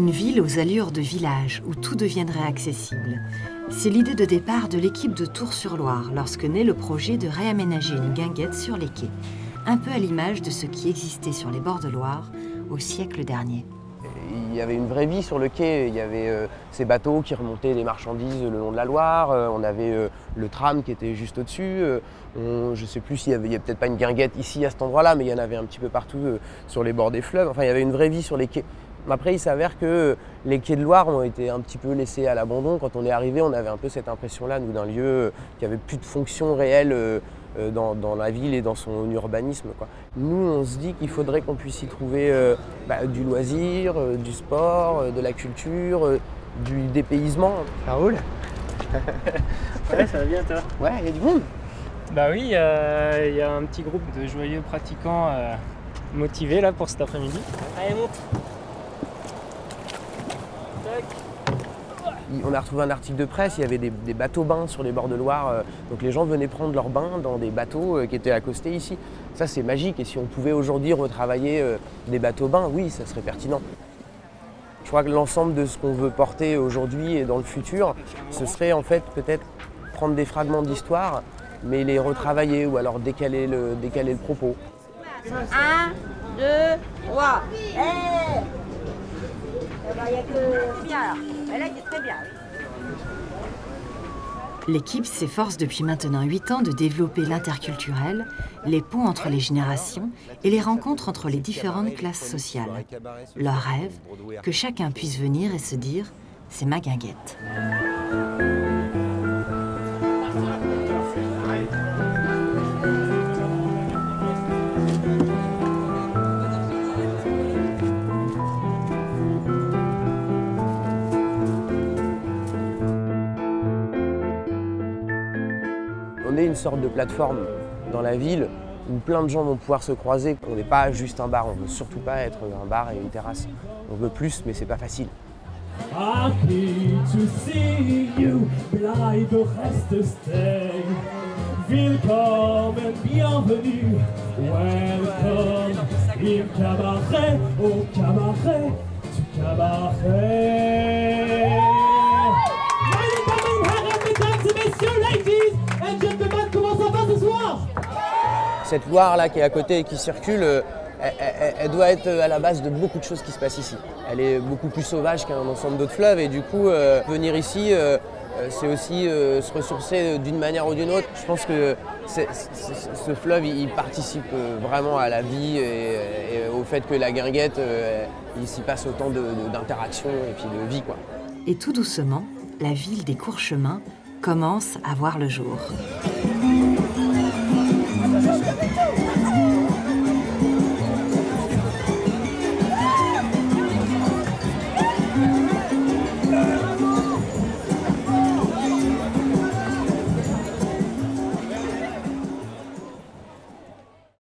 Une ville aux allures de village où tout deviendrait accessible. C'est l'idée de départ de l'équipe de Tours-sur-Loire lorsque naît le projet de réaménager une guinguette sur les quais, un peu à l'image de ce qui existait sur les bords de Loire au siècle dernier. Il y avait une vraie vie sur le quai, il y avait ces bateaux qui remontaient les marchandises le long de la Loire, on avait le tram qui était juste au-dessus, je ne sais plus s'il y avait peut-être pas une guinguette ici à cet endroit-là, mais il y en avait un petit peu partout sur les bords des fleuves, enfin il y avait une vraie vie sur les quais. Après il s'avère que les quais de Loire ont été un petit peu laissés à l'abandon. Quand on est arrivé, on avait un peu cette impression-là, nous, d'un lieu qui n'avait plus de fonction réelle dans la ville et dans son urbanisme, quoi. Nous, on se dit qu'il faudrait qu'on puisse y trouver du loisir, du sport, de la culture, du dépaysement. Ça roule? Ouais, ça va bien, toi? Ouais, il y a du monde. Bah oui, il y a un petit groupe de joyeux pratiquants motivés là pour cet après-midi. Allez, monte! Tac. On a retrouvé un article de presse, il y avait des bateaux-bains sur les bords de Loire, donc les gens venaient prendre leurs bains dans des bateaux qui étaient accostés ici. Ça c'est magique, et si on pouvait aujourd'hui retravailler des bateaux-bains, oui, ça serait pertinent. Je crois que l'ensemble de ce qu'on veut porter aujourd'hui et dans le futur, ce serait en fait peut-être prendre des fragments d'histoire, mais les retravailler ou alors décaler le propos. 1, 2, 3. Hey, il y a que bien alors. Elle est très bien. L'équipe s'efforce depuis maintenant 8 ans de développer l'interculturel, les ponts entre les générations et les rencontres entre les différentes classes sociales. Leur rêve, que chacun puisse venir et se dire « c'est ma guinguette ». On est une sorte de plateforme dans la ville où plein de gens vont pouvoir se croiser. On n'est pas juste un bar, on ne veut surtout pas être un bar et une terrasse. On veut plus, mais c'est pas facile. Happy to see you, bleibe reste stay. Willkommen, bienvenue, welcome im cabaret, au cabaret, du cabaret. Meine Damen und Herren, mesdames et messieurs, ladies and gentlemen, comment ça va ce soir? Cette Loire là qui est à côté et qui circule, elle doit être à la base de beaucoup de choses qui se passent ici. Elle est beaucoup plus sauvage qu'un ensemble d'autres fleuves et du coup, venir ici, c'est aussi se ressourcer d'une manière ou d'une autre. Je pense que ce fleuve, il participe vraiment à la vie et au fait que la guinguette, il s'y passe autant d'interactions et puis de vie, quoi. Et tout doucement, la ville des courts chemins commence à voir le jour.